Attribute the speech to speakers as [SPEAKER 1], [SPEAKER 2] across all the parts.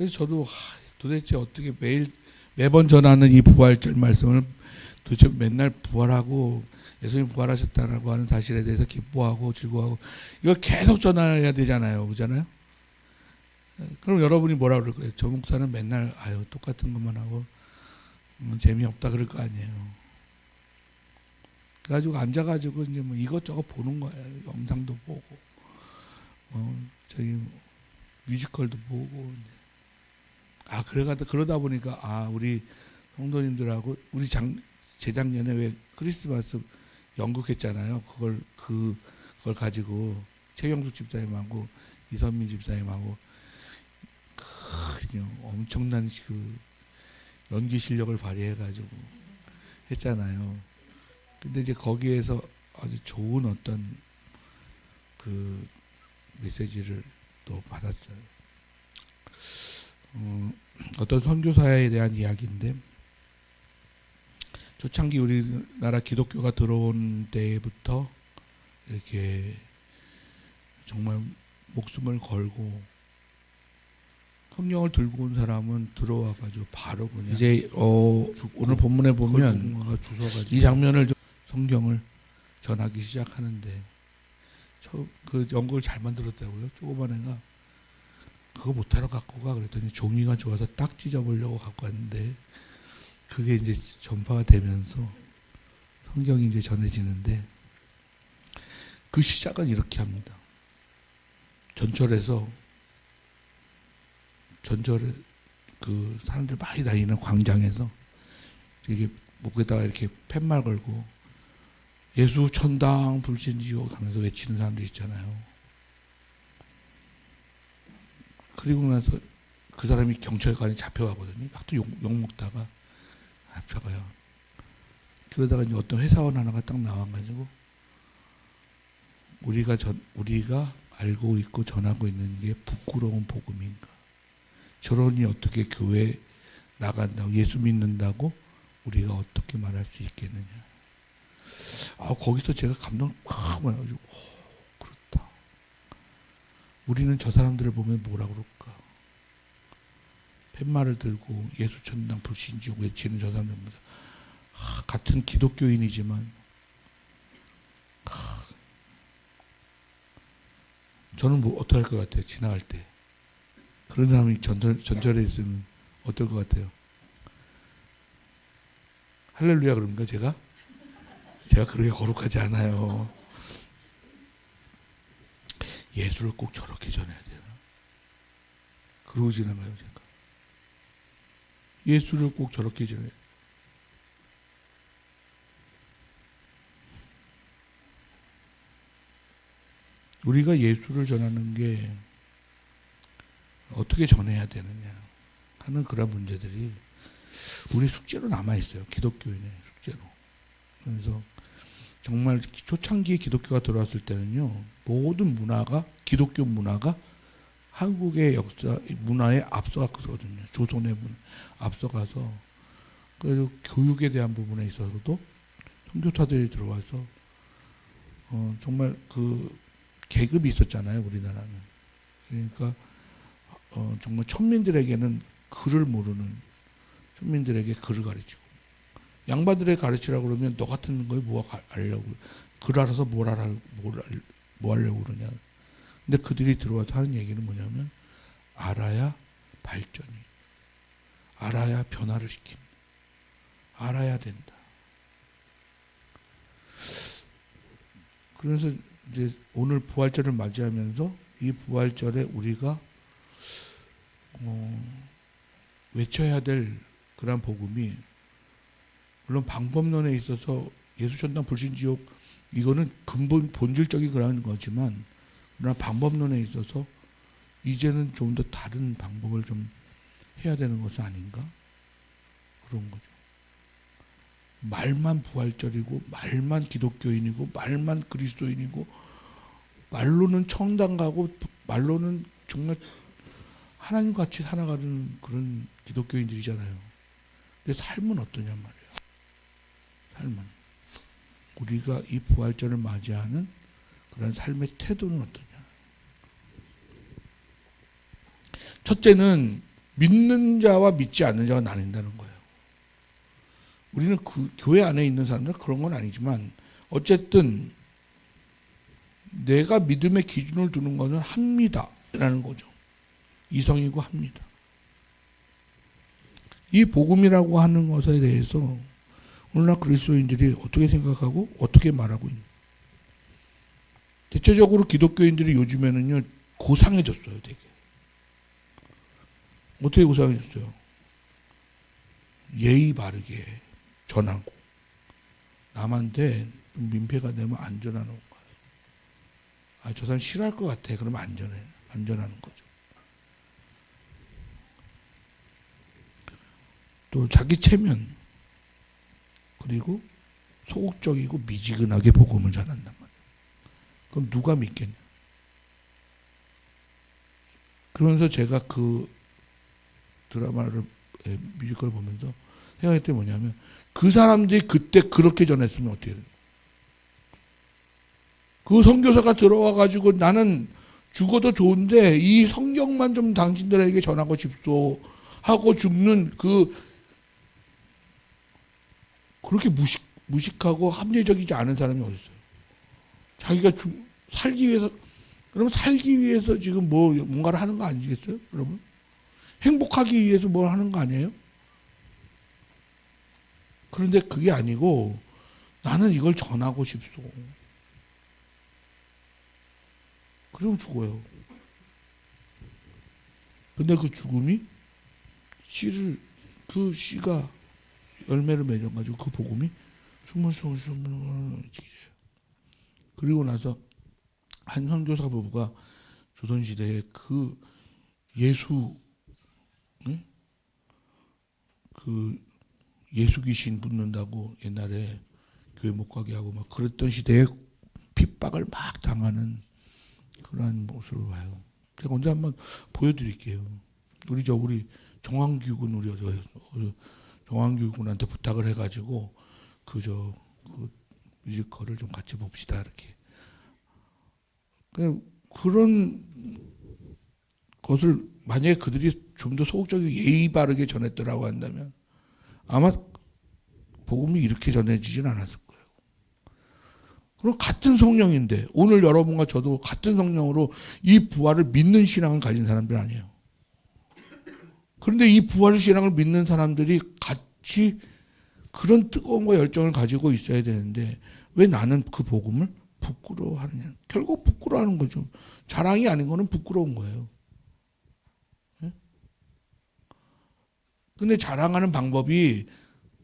[SPEAKER 1] 그래서 저도 도대체 어떻게 매번 전하는 이 부활절 말씀을 도대체 맨날 부활하고 예수님 부활하셨다라고 하는 사실에 대해서 기뻐하고 즐거워하고 이걸 계속 전해야 되잖아요. 그렇잖아요? 그럼 여러분이 뭐라 그럴 거예요? 저 목사는 맨날 똑같은 것만 하고 재미없다 그럴 거 아니에요. 그래가지고 앉아가지고 이제 뭐 이것저것 보는 거예요. 영상도 보고, 저기 뮤지컬도 보고. 그러다 보니까 우리 성도님들하고 우리 재작년에 왜 크리스마스 연극했잖아요. 그걸 가지고 최경숙 집사님하고 이선민 집사님하고 그냥 엄청난 그 연기 실력을 발휘해가지고 했잖아요. 근데 이제 거기에서 아주 좋은 어떤 그 메시지를 또 받았어요. 어떤 선교사에 대한 이야기인데, 초창기 우리나라 기독교가 들어온 때부터 이렇게 정말 목숨을 걸고 성경을 들고 온 사람은 들어와가지고 바로 그냥 이제 오늘 본문에 보면 이 장면을 성경을 전하기 시작하는데 그 연극을 잘 만들었다고요. 조그만 애가 그거 못하러 갖고 가 그랬더니 종이가 좋아서 딱 찢어보려고 갖고 왔는데 그게 이제 전파가 되면서 성경이 이제 전해지는데 그 시작은 이렇게 합니다. 전철에 그 사람들 많이 다니는 광장에서 이게 목에다가 이렇게 팻말 걸고 예수 천당 불신지옥 하면서 외치는 사람들 있잖아요. 그리고 나서 그 사람이 경찰관에 잡혀가거든요. 또 욕 먹다가 잡혀가요. 그러다가 이제 어떤 회사원 하나가 딱 나와가지고 우리가 알고 있고 전하고 있는 게 부끄러운 복음인가? 저러니 어떻게 교회 나간다고 예수 믿는다고 우리가 어떻게 말할 수 있겠느냐? 거기서 제가 감동을 확 받아가지고 그렇다. 우리는 저 사람들을 보면 뭐라 그럴까? 팻말을 들고 예수 천당 불신지옥 외치는 저 사람들입니다. 같은 기독교인이지만 저는 뭐 어떻게 할 것 같아요? 지나갈 때 그런 사람이 전철에 있으면 어떨 것 같아요? 할렐루야 그럽니까 제가 그렇게 거룩하지 않아요. 예수를 꼭 저렇게 전해야 되나? 그러고 지나가요 제가. 예수를 꼭 저렇게 전해야 우리가 예수를 전하는 게 어떻게 전해야 되느냐 하는 그런 문제들이 우리 숙제로 남아있어요. 기독교인의 숙제로. 그래서 정말 초창기에 기독교가 들어왔을 때는요, 모든 기독교 문화가 한국의 문화에 앞서갔거든요. 조선의 문화 앞서가서. 그리고 교육에 대한 부분에 있어서도 선교사들이 들어와서 정말 그 계급이 있었잖아요, 우리나라는. 그러니까 정말 천민들에게는 글을 모르는 천민들에게 글을 가르치고, 양반들에게 가르치라고 그러면 너 같은 거에 뭐 하려고, 글 알아서 뭐 하려고 그러냐. 근데 그들이 들어와서 하는 얘기는 뭐냐면 알아야 발전이, 알아야 변화를 시킨다, 알아야 된다. 그래서 이제 오늘 부활절을 맞이하면서 이 부활절에 우리가 외쳐야 될 그런 복음이, 물론 방법론에 있어서 예수 천당 불신지옥 이거는 근본 본질적인 그런 거지만, 그러나 방법론에 있어서 이제는 좀 더 다른 방법을 좀 해야 되는 것이 아닌가? 그런 거죠. 말만 부활절이고 말만 기독교인이고 말만 그리스도인이고 말로는 청당 가고 말로는 정말 하나님같이 살아가는 그런 기독교인들이잖아요. 근데 삶은 어떠냔 말이에요. 삶은 우리가 이 부활절을 맞이하는 그런 삶의 태도는 어떠냐. 첫째는 믿는 자와 믿지 않는 자가 나뉜다는 거예요. 우리는 그 교회 안에 있는 사람들은 그런 건 아니지만 어쨌든 내가 믿음의 기준을 두는 것은 합니다라는 거죠. 이성이고 합니다. 이 복음이라고 하는 것에 대해서 오늘날 그리스도인들이 어떻게 생각하고 어떻게 말하고 있는. 대체적으로 기독교인들이 요즘에는요 고상해졌어요. 되게. 어떻게 고상해졌어요? 예의 바르게 전하고 남한테 민폐가 되면 안전하는 거예요. 아, 저 사람 싫어할 것 같아. 그러면 안전하는 거죠. 또 자기 체면 그리고 소극적이고 미지근하게 복음을 전한단 말이에요. 그럼 누가 믿겠냐? 그러면서 제가 그 드라마를 뮤지컬을 보면서 생각했던 게 뭐냐면 그 사람들이 그때 그렇게 전했으면 어떻게 돼요? 그 선교사가 들어와 가지고 나는 죽어도 좋은데 이 성경만 좀 당신들에게 전하고 싶소 하고 죽는 그렇게 무식하고 합리적이지 않은 사람이 어디 있어요? 자기가 살기 위해서 그러면 살기 위해서 지금 뭔가를 하는 거 아니겠어요, 여러분? 행복하기 위해서 뭘 하는 거 아니에요? 그런데 그게 아니고 나는 이걸 전하고 싶소. 그러면 죽어요. 근데 그 죽음이 그 씨가 열매를 맺어가지고 그 복음이 스물스물 그리고 나서 한 선교사 부부가 조선시대에 그 예수 귀신 붙는다고 옛날에 교회 못 가게 하고 막 그랬던 시대에 핍박을 막 당하는 그러한 모습을 봐요. 제가 언제 한번 보여드릴게요. 우리 정황규군 정황규군한테 부탁을 해가지고 그 뮤지컬을 좀 같이 봅시다 이렇게. 그런 것을 만약에 그들이 좀 더 소극적이고 예의 바르게 전했더라고 한다면 아마 복음이 이렇게 전해지진 않았을 거예요. 그럼 같은 성령인데 오늘 여러분과 저도 같은 성령으로 이 부활을 믿는 신앙을 가진 사람들 아니에요. 그런데 이 부활 신앙을 믿는 사람들이 같이 그런 뜨거움과 열정을 가지고 있어야 되는데 왜 나는 그 복음을 부끄러워하느냐. 결국 부끄러워하는 거죠. 자랑이 아닌 거는 부끄러운 거예요. 근데 자랑하는 방법이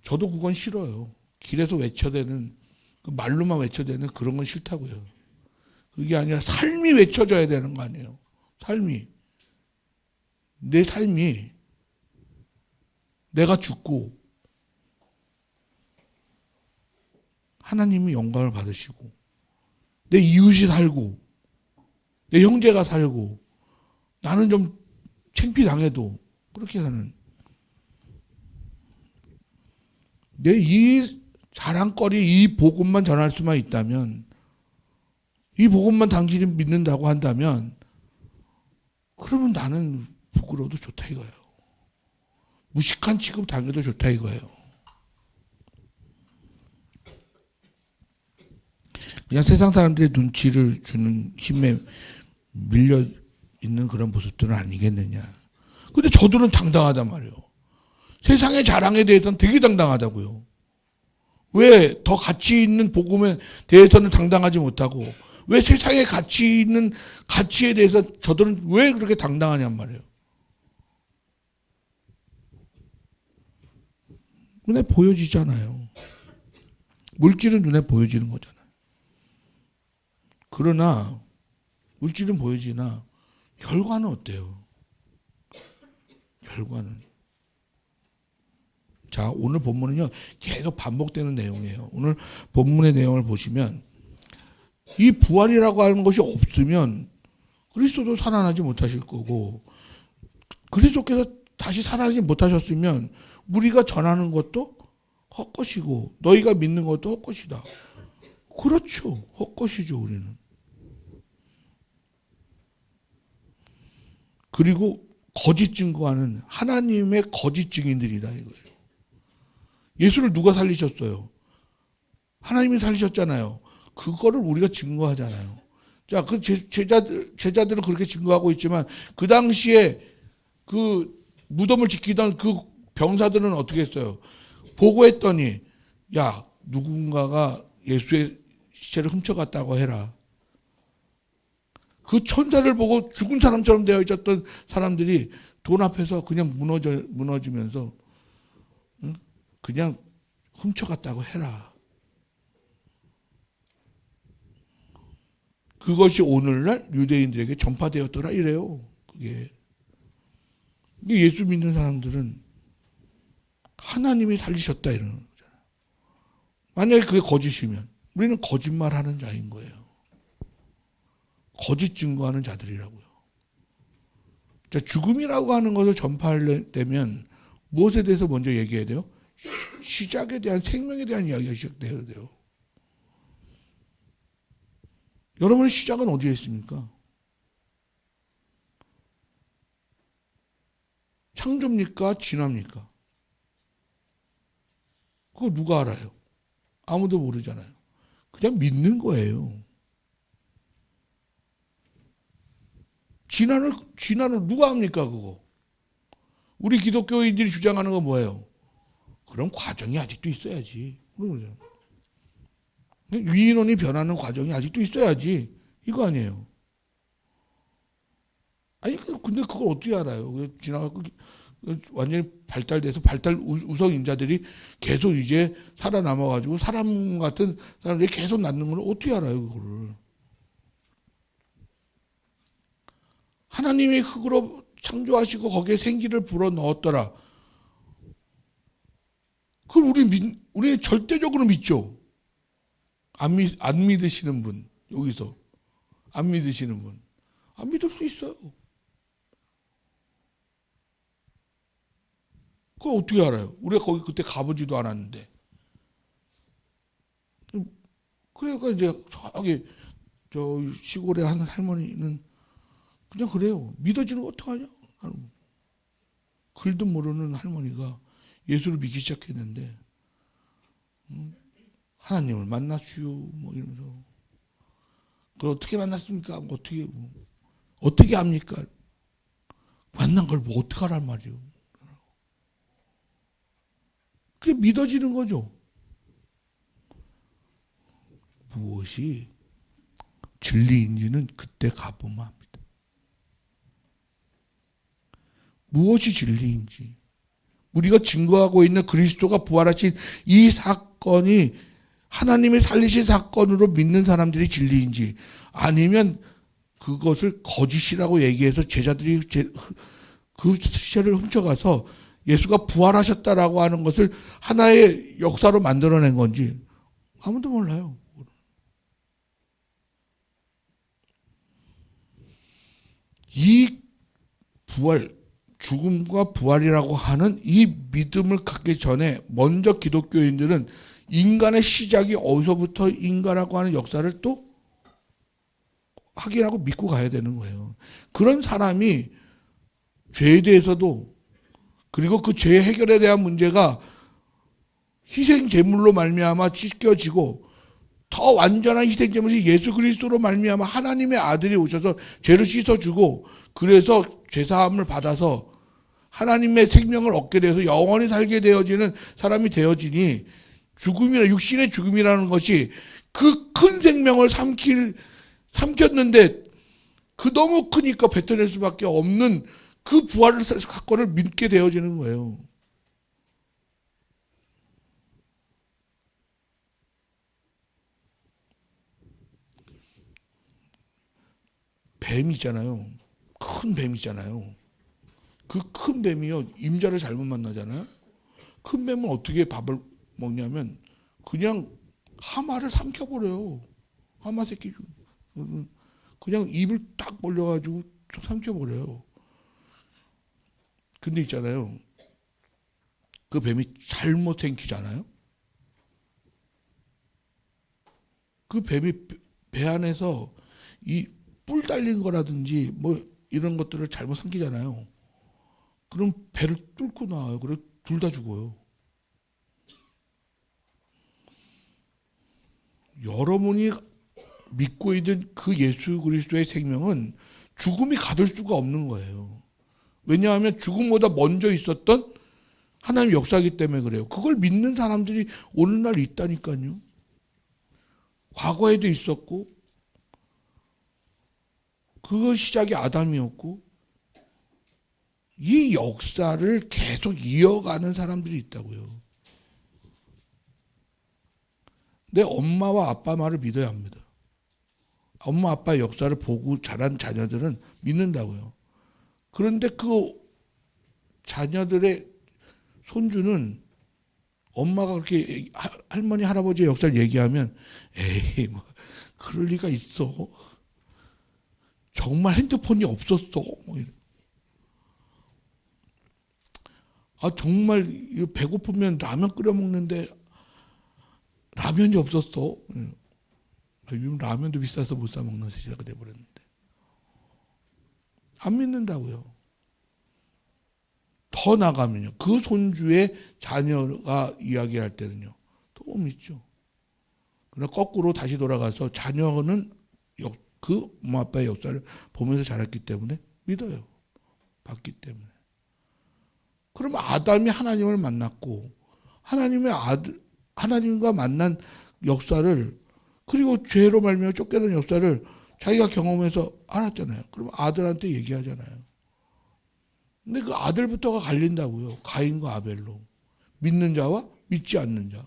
[SPEAKER 1] 저도 그건 싫어요. 길에서 외쳐대는 말로만 외쳐대는 그런 건 싫다고요. 그게 아니라 삶이 외쳐져야 되는 거 아니에요. 내 삶이 내가 죽고 하나님이 영광을 받으시고 내 이웃이 살고 내 형제가 살고 나는 좀 창피당해도 그렇게 사는 내 이 자랑거리 이 복음만 전할 수만 있다면 이 복음만 당신이 믿는다고 한다면 그러면 나는 부끄러워도 좋다 이거예요. 무식한 취급 당해도 좋다 이거예요. 그냥 세상 사람들의 눈치를 주는 힘에 밀려 있는 그런 모습들은 아니겠느냐. 근데 저들은 당당하단 말이에요. 세상의 자랑에 대해서는 되게 당당하다고요. 왜 더 가치 있는 복음에 대해서는 당당하지 못하고 왜 세상에 가치 있는 가치에 대해서 저들은 왜 그렇게 당당하냔 말이에요. 눈에 보여지잖아요. 물질은 눈에 보여지는 거잖아요. 그러나 물질은 보여지나 결과는 어때요? 결과는. 자, 오늘 본문은요, 계속 반복되는 내용이에요. 오늘 본문의 내용을 보시면, 이 부활이라고 하는 것이 없으면 그리스도도 살아나지 못하실 거고, 그리스도께서 다시 살아나지 못하셨으면 우리가 전하는 것도 헛것이고, 너희가 믿는 것도 헛것이다. 그렇죠. 헛것이죠, 우리는. 그리고 거짓 증거하는 하나님의 거짓 증인들이다 이거예요. 예수를 누가 살리셨어요? 하나님이 살리셨잖아요. 그거를 우리가 증거하잖아요. 자, 그 제자들은 그렇게 증거하고 있지만 그 당시에 그 무덤을 지키던 그 병사들은 어떻게 했어요? 보고했더니 야, 누군가가 예수의 시체를 훔쳐갔다고 해라. 그 천사를 보고 죽은 사람처럼 되어 있었던 사람들이 돈 앞에서 그냥 무너지면서 그냥 훔쳐갔다고 해라. 그것이 오늘날 유대인들에게 전파되었더라 이래요. 그게 예수 믿는 사람들은 하나님이 살리셨다 이러는 거잖아요. 만약에 그게 거짓이면 우리는 거짓말하는 자인 거예요. 거짓 증거하는 자들이라고요. 자, 죽음이라고 하는 것을 전파하려면 무엇에 대해서 먼저 얘기해야 돼요? 시작에 대한 생명에 대한 이야기가 시작돼야 돼요. 여러분의 시작은 어디에 있습니까? 창조입니까? 진화입니까? 그거 누가 알아요? 아무도 모르잖아요. 그냥 믿는 거예요. 진화를 누가 합니까, 그거? 우리 기독교인들이 주장하는 건 뭐예요? 그런 과정이 아직도 있어야지. 유인원이 변하는 과정이 아직도 있어야지. 이거 아니에요. 아니, 근데 그걸 어떻게 알아요? 지나가고 완전히 발달돼서 우성인자들이 계속 이제 살아남아가지고 사람 같은 사람들이 계속 낳는 걸 어떻게 알아요, 그거를? 하나님이 흙으로 창조하시고 거기에 생기를 불어 넣었더라. 그걸 우리 절대적으로 믿죠. 안 믿으시는 분, 여기서. 안 믿으시는 분. 안 믿을 수 있어요. 그걸 어떻게 알아요? 우리가 거기 그때 가보지도 않았는데. 그러니까 이제 저기 저 시골에 하는 할머니는 그냥 그래요. 믿어지는 거 어떡하냐? 글도 모르는 할머니가 예수를 믿기 시작했는데 하나님을 만나주요 뭐 이러면서 그걸 어떻게 만났습니까? 뭐 어떻게 합니까? 만난 걸 뭐 어떻게 하란 말이에요. 그게 믿어지는 거죠. 무엇이 진리인지는 그때 가보면 합니다. 무엇이 진리인지. 우리가 증거하고 있는 그리스도가 부활하신 이 사건이 하나님의 살리신 사건으로 믿는 사람들이 진리인지 아니면 그것을 거짓이라고 얘기해서 제자들이 그 시체를 훔쳐가서 예수가 부활하셨다라고 하는 것을 하나의 역사로 만들어낸 건지 아무도 몰라요. 이 부활, 죽음과 부활이라고 하는 이 믿음을 갖기 전에 먼저 기독교인들은 인간의 시작이 어디서부터인가라고 하는 역사를 또 확인하고 믿고 가야 되는 거예요. 그런 사람이 죄에 대해서도 그리고 그 죄 해결에 대한 문제가 희생 제물로 말미암아 찢겨지고 더 완전한 희생 제물이 예수 그리스도로 말미암아 하나님의 아들이 오셔서 죄를 씻어주고 그래서 죄사함을 받아서 하나님의 생명을 얻게 돼서 영원히 살게 되어지는 사람이 되어지니 죽음이나 육신의 죽음이라는 것이 그 큰 생명을 삼켰는데 그 너무 크니까 뱉어낼 수밖에 없는 그 부활 사건을 믿게 되어지는 거예요. 뱀이잖아요. 큰 뱀이잖아요. 그 큰 뱀이요. 임자를 잘못 만나잖아요. 큰 뱀은 어떻게 밥을 먹냐면 그냥 하마를 삼켜버려요. 하마 새끼. 그냥 입을 딱 벌려가지고 삼켜버려요. 근데 있잖아요. 그 뱀이 잘못 생기잖아요. 그 뱀이 배 안에서 이 뿔 달린 거라든지 뭐 이런 것들을 잘못 삼키잖아요. 그럼 배를 뚫고 나와요. 그래 둘 다 죽어요. 여러분이 믿고 있는 그 예수 그리스도의 생명은 죽음이 가둘 수가 없는 거예요. 왜냐하면 죽음보다 먼저 있었던 하나님 역사이기 때문에 그래요. 그걸 믿는 사람들이 오늘날 있다니까요. 과거에도 있었고 그 시작이 아담이었고 이 역사를 계속 이어가는 사람들이 있다고요. 내 엄마와 아빠 말을 믿어야 합니다. 엄마 아빠의 역사를 보고 자란 자녀들은 믿는다고요. 그런데 그 자녀들의 손주는 엄마가 그렇게 할머니 할아버지의 역사를 얘기하면 에이 뭐 그럴 리가 있어. 정말 핸드폰이 없었어. 뭐 정말 배고프면 라면 끓여 먹는데 라면이 없었어. 요즘 라면도 비싸서 못 사 먹는 시대가 돼버렸는데 안 믿는다고요. 더 나가면요. 그 손주의 자녀가 이야기할 때는요. 또 믿죠. 그러나 거꾸로 다시 돌아가서 자녀는 그 엄마 아빠의 역사를 보면서 자랐기 때문에 믿어요. 봤기 때문에. 그러면 아담이 하나님을 만났고 하나님과 만난 역사를 그리고 죄로 말미암아 쫓겨난 역사를 자기가 경험해서 알았잖아요. 그럼 아들한테 얘기하잖아요. 근데 그 아들부터가 갈린다고요. 가인과 아벨로. 믿는 자와 믿지 않는 자.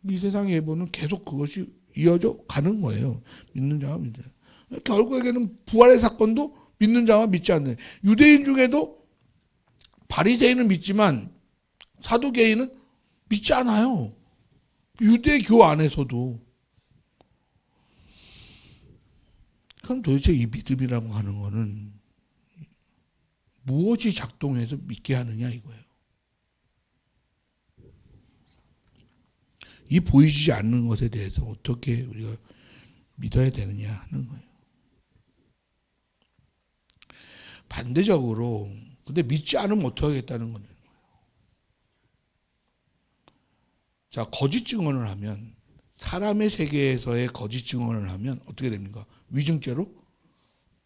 [SPEAKER 1] 이 세상의 예보는 계속 그것이 이어져 가는 거예요. 믿는 자와 믿는 자. 결국에는 부활의 사건도 믿는 자와 믿지 않는 자. 유대인 중에도 바리새인은 믿지만 사두개인은 믿지 않아요. 유대교 안에서도. 그럼 도대체 이 믿음이라고 하는 거는 무엇이 작동해서 믿게 하느냐 이거예요. 이 보이지 않는 것에 대해서 어떻게 우리가 믿어야 되느냐 하는 거예요. 반대적으로 근데 믿지 않으면 어떻게 하겠다는 거예요. 자, 거짓 증언을 하면 사람의 세계에서의 거짓 증언을 하면 어떻게 됩니까? 위증죄로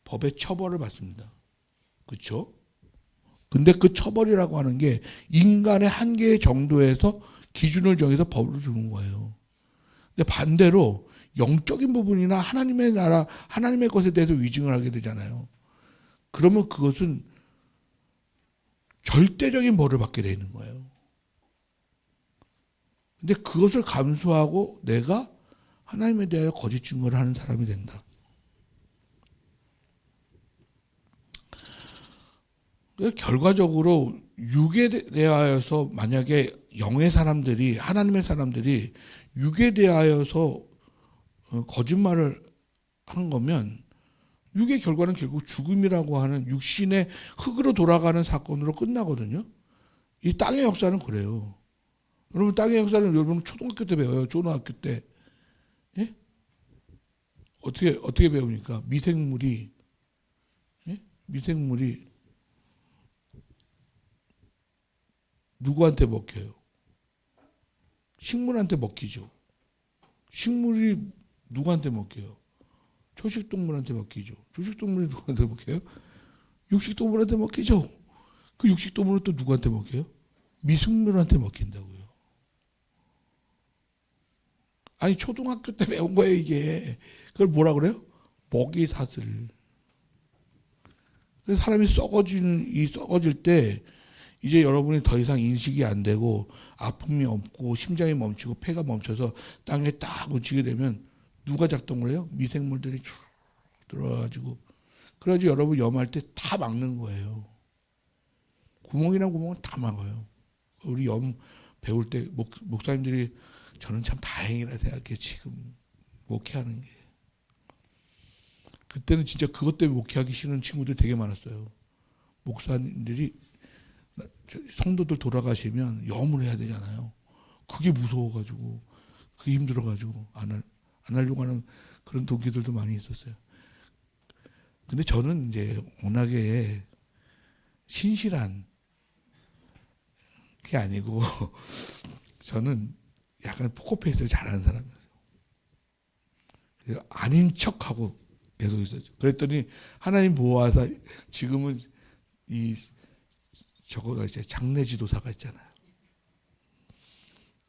[SPEAKER 1] 법의 처벌을 받습니다. 그렇죠? 근데 그 처벌이라고 하는 게 인간의 한계 정도에서 기준을 정해서 법을 주는 거예요. 근데 반대로 영적인 부분이나 하나님의 나라, 하나님의 것에 대해서 위증을 하게 되잖아요. 그러면 그것은 절대적인 벌을 받게 되는 거예요. 근데 그것을 감수하고 내가 하나님에 대하여 거짓 증거를 하는 사람이 된다. 결과적으로 육에 대하여서 만약에 영의 사람들이 하나님의 사람들이 육에 대하여서 거짓말을 한 거면 육의 결과는 결국 죽음이라고 하는 육신의 흙으로 돌아가는 사건으로 끝나거든요. 이 땅의 역사는 그래요. 여러분 땅의 역사는 여러분 초등학교 때 배워요. 초등학교 때. 예? 어떻게 배웁니까? 미생물이 누구한테 먹혀요? 식물한테 먹히죠. 식물이 누구한테 먹혀요? 초식동물한테 먹히죠. 초식동물이 누구한테 먹혀요? 육식동물한테 먹히죠. 그 육식동물은 또 누구한테 먹혀요? 미생물한테 먹힌다고요. 아니 초등학교 때 배운 거예요 이게. 그걸 뭐라 그래요? 먹이사슬. 그래서 사람이 썩어질 때 이제 여러분이 더 이상 인식이 안 되고 아픔이 없고 심장이 멈추고 폐가 멈춰서 땅에 딱 묻히게 되면 누가 작동을 해요? 미생물들이 쭉 들어와가지고 그래가지고 여러분 염할 때 다 막는 거예요. 구멍이란 구멍은 다 막아요. 우리 염 배울 때 목사님들이 저는 참 다행이라 생각해요. 지금 목회하는 게. 그때는 진짜 그것 때문에 목회하기 싫은 친구들 되게 많았어요. 목사님들이 성도들 돌아가시면 염을 해야 되잖아요. 그게 무서워가지고 그게 힘들어가지고 안 하려고 하는 그런 동기들도 많이 있었어요. 근데 저는 이제 워낙에 신실한 게 아니고 저는 약간 포커페이스를 잘하는 사람이에요. 아닌 척하고 계속 있었죠. 그랬더니 하나님 보호하사 지금은 저거가 이제 장례 지도사가 있잖아요.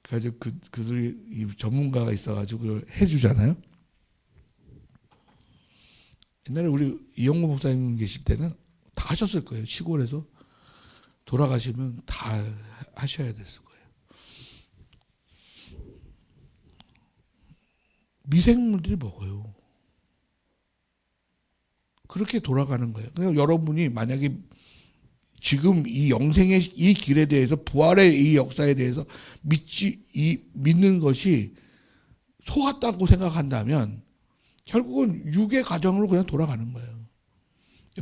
[SPEAKER 1] 그래가지고 그들이 이 전문가가 있어가지고 그걸 해주잖아요. 옛날에 우리 이영구 목사님 계실 때는 다 하셨을 거예요. 시골에서 돌아가시면 다 하셔야 됐을 거예요. 미생물들이 먹어요. 그렇게 돌아가는 거예요. 그러니까 여러분이 만약에 지금 이 영생의 이 길에 대해서 부활의 이 역사에 대해서 믿는 것이 속았다고 생각한다면 결국은 육의 가정으로 그냥 돌아가는 거예요.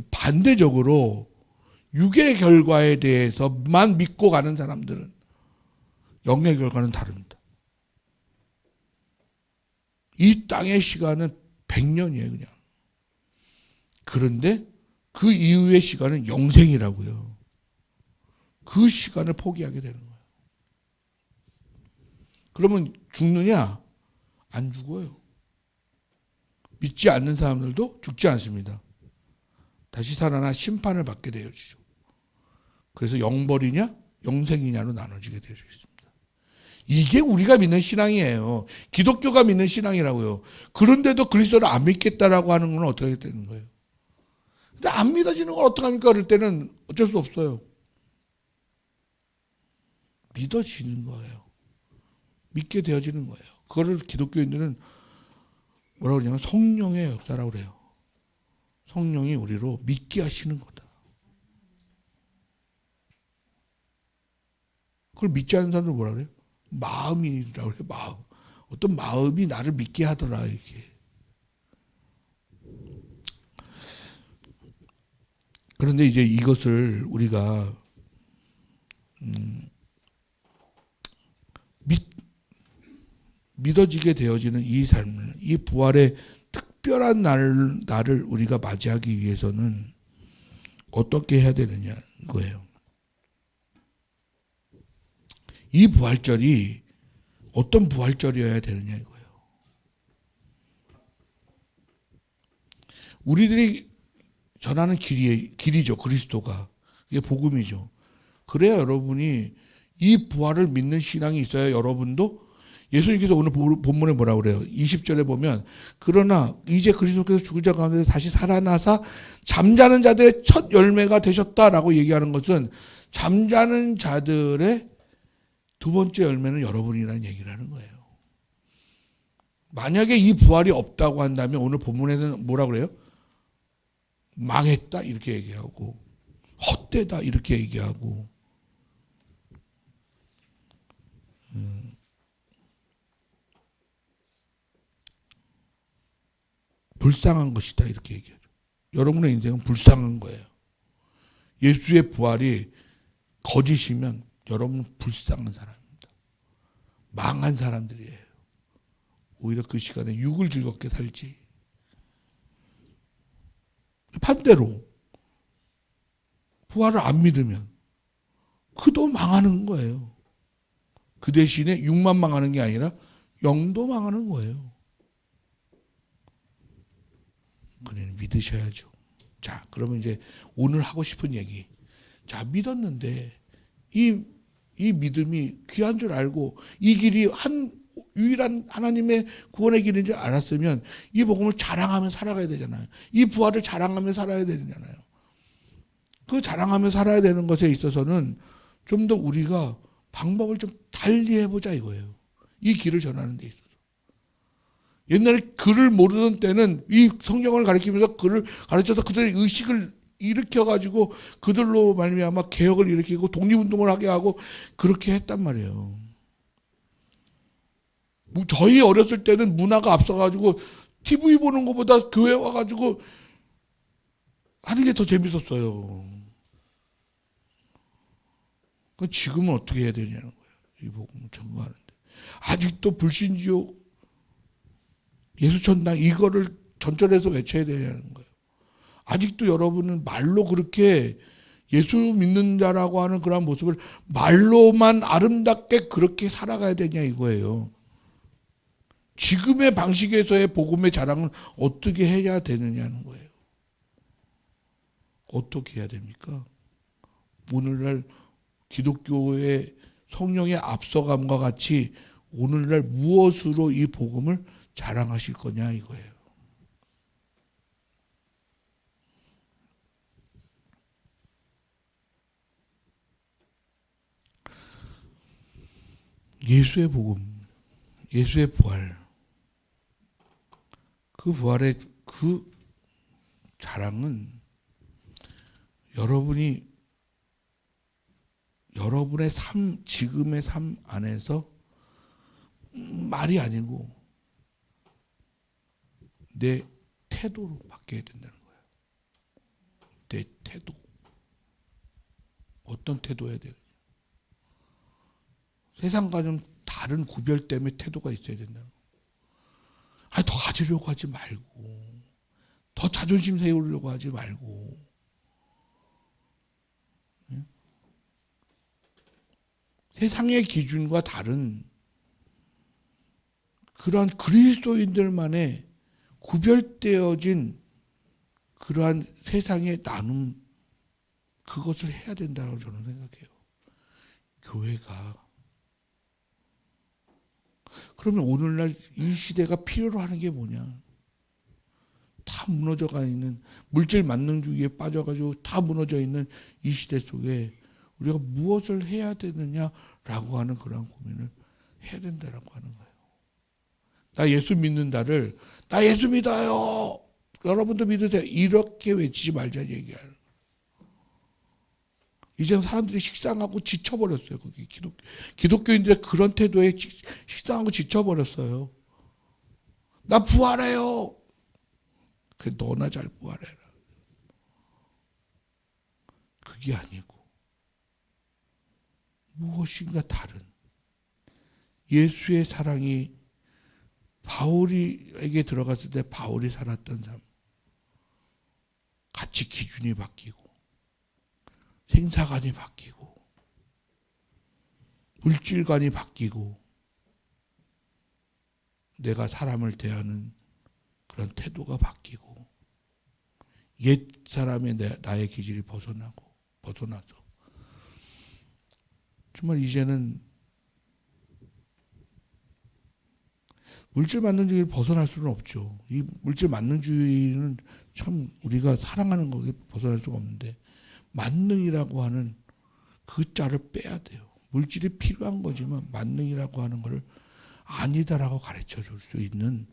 [SPEAKER 1] 반대적으로 육의 결과에 대해서만 믿고 가는 사람들은 영의 결과는 다릅니다. 이 땅의 시간은 100년이에요, 그냥. 그런데 그 이후의 시간은 영생이라고요. 그 시간을 포기하게 되는 거예요. 그러면 죽느냐? 안 죽어요. 믿지 않는 사람들도 죽지 않습니다. 다시 살아나 심판을 받게 되어지죠. 그래서 영벌이냐 영생이냐로 나눠지게 되어 있습니다. 이게 우리가 믿는 신앙이에요. 기독교가 믿는 신앙이라고요. 그런데도 그리스도를 안 믿겠다라고 하는 건 어떻게 되는 거예요? 근데 안 믿어지는 건 어떡합니까? 그럴 때는 어쩔 수 없어요. 믿어지는 거예요. 믿게 되어지는 거예요. 그거를 기독교인들은 뭐라고 그러냐면 성령의 역사라고 그래요. 성령이 우리로 믿게 하시는 거다. 그걸 믿지 않는 사람들 뭐라 그래요? 마음이라고 그래요. 마음. 어떤 마음이 나를 믿게 하더라 이렇게. 그런데 이제 이것을 우리가 믿어지게 되어지는 이 삶을, 이 부활의 특별한 날을 우리가 맞이하기 위해서는 어떻게 해야 되느냐 이거예요. 이 부활절이 어떤 부활절이어야 되느냐 이거예요. 우리들이 전하는 길이죠. 그리스도가. 이게 복음이죠. 그래야 여러분이 이 부활을 믿는 신앙이 있어야 여러분도 예수님께서 오늘 본문에 뭐라고 그래요? 20절에 보면 그러나 이제 그리스도께서 죽은 자 가운데 다시 살아나사 잠자는 자들의 첫 열매가 되셨다라고 얘기하는 것은 잠자는 자들의 두 번째 열매는 여러분이라는 얘기를 하는 거예요. 만약에 이 부활이 없다고 한다면 오늘 본문에는 뭐라고 그래요? 망했다 이렇게 얘기하고 헛되다 이렇게 얘기하고 불쌍한 것이다 이렇게 얘기하죠. 여러분의 인생은 불쌍한 거예요. 예수의 부활이 거짓이면 여러분은 불쌍한 사람입니다. 망한 사람들이에요. 오히려 그 시간에 육을 즐겁게 살지. 반대로 부활을 안 믿으면 그도 망하는 거예요. 그 대신에 육만 망하는 게 아니라 영도 망하는 거예요. 그는 믿으셔야죠. 자, 그러면 이제 오늘 하고 싶은 얘기. 자, 믿었는데 이 믿음이 귀한 줄 알고 이 길이 유일한 하나님의 구원의 길인 줄 알았으면 이 복음을 자랑하며 살아가야 되잖아요. 이 부활을 자랑하며 살아야 되잖아요. 그 자랑하며 살아야 되는 것에 있어서는 좀 더 우리가 방법을 좀 달리 해보자 이거예요. 이 길을 전하는 데 있어서. 옛날에 글을 모르던 때는 이 성경을 가르치면서 글을 가르쳐서 그들의 의식을 일으켜가지고 그들로 말미암아 개혁을 일으키고 독립운동을 하게 하고 그렇게 했단 말이에요. 저희 어렸을 때는 문화가 앞서가지고 TV 보는 것보다 교회 와가지고 하는 게 더 재밌었어요. 지금은 어떻게 해야 되냐는 거예요. 이 복음을 전거하는데. 아직도 불신지옥, 예수천당 이거를 전철에서 외쳐야 되냐는 거예요. 아직도 여러분은 말로 그렇게 예수 믿는 자라고 하는 그런 모습을 말로만 아름답게 그렇게 살아가야 되냐 이거예요. 지금의 방식에서의 복음의 자랑은 어떻게 해야 되느냐는 거예요. 어떻게 해야 됩니까? 오늘날 기독교의 성령의 앞서감과 같이 오늘날 무엇으로 이 복음을 자랑하실 거냐 이거예요. 예수의 복음, 예수의 부활, 그 부활의 그 자랑은 여러분의 삶, 지금의 삶 안에서 말이 아니고 내 태도로 바뀌어야 된다는 거예요. 내 태도. 어떤 태도여야 돼요? 세상과는 다른 구별됨의 태도가 있어야 된다는 거예요. 아니, 더 가지려고 하지 말고, 더 자존심 세우려고 하지 말고, 세상의 기준과 다른 그러한 그리스도인들만의 구별되어진 그러한 세상의 나눔, 그것을 해야 된다고 저는 생각해요. 교회가. 그러면 오늘날 이 시대가 필요로 하는 게 뭐냐? 다 무너져가 있는, 물질 만능주의에 빠져가지고 다 무너져 있는 이 시대 속에 우리가 무엇을 해야 되느냐라고 하는 그런 고민을 해야 된다라고 하는 거예요. 나 예수 믿는다를, 나 예수 믿어요. 여러분도 믿으세요. 이렇게 외치지 말자는 얘기야. 이제는 사람들이 식상하고 지쳐버렸어요. 거기 기독교인들의 그런 태도에 식상하고 지쳐버렸어요. 나 부활해요. 그래, 너나 잘 부활해라. 그게 아니고 무엇인가 다른 예수의 사랑이 바울에게 들어갔을 때 바울이 살았던 삶, 같이 기준이 바뀌고 생사관이 바뀌고 물질관이 바뀌고 내가 사람을 대하는 그런 태도가 바뀌고 옛 사람의 나의 기질이 벗어나서 정말 이제는 물질 만능주의를 벗어날 수는 없죠. 이 물질 만능주의는 참 우리가 사랑하는 거에 벗어날 수가 없는데 만능이라고 하는 그 자를 빼야 돼요. 물질이 필요한 거지만 만능이라고 하는 것을 아니다라고 가르쳐 줄 수 있는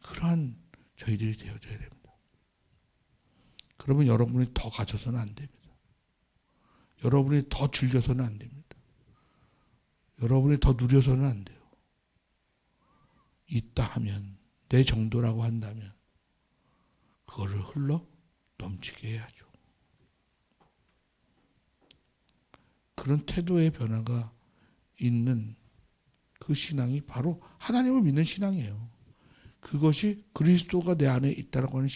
[SPEAKER 1] 그러한 저희들이 되어줘야 됩니다. 그러면 여러분이 더 가져서는 안 됩니다. 여러분이 더 즐겨서는 안 됩니다. 여러분이 더 누려서는 안 돼요. 있다 하면, 내 정도라고 한다면 그거를 흘러 넘치게 해야죠. 그런 태도의 변화가 있는 그 신앙이 바로 하나님을 믿는 신앙이에요. 그것이 그리스도가 내 안에 있다라고 하는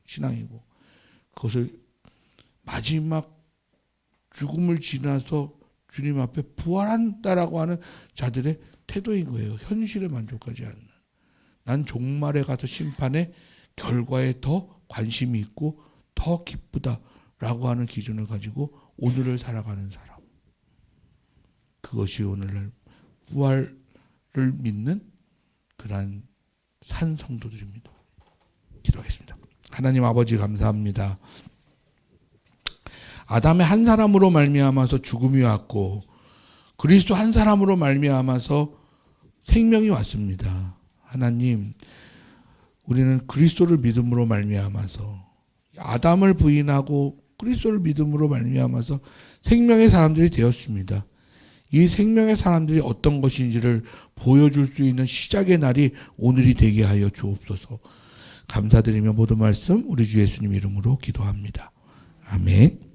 [SPEAKER 1] 신앙이고, 그것을 마지막 죽음을 지나서 주님 앞에 부활한다라고 하는 자들의 태도인 거예요. 현실에 만족하지 않는. 난 종말에 가서 심판의 결과에 더 관심이 있고 더 기쁘다라고 하는 기준을 가지고 오늘을 살아가는 사람. 그것이 오늘날 부활을 믿는 그러한 산 성도들입니다. 기도하겠습니다. 하나님 아버지 감사합니다. 아담의 한 사람으로 말미암아서 죽음이 왔고 그리스도 한 사람으로 말미암아서 생명이 왔습니다. 하나님, 우리는 그리스도를 믿음으로 말미암아서 아담을 부인하고 그리스도를 믿음으로 말미암아서 생명의 사람들이 되었습니다. 이 생명의 사람들이 어떤 것인지를 보여줄 수 있는 시작의 날이 오늘이 되게 하여 주옵소서. 감사드리며 모든 말씀 우리 주 예수님 이름으로 기도합니다. 아멘.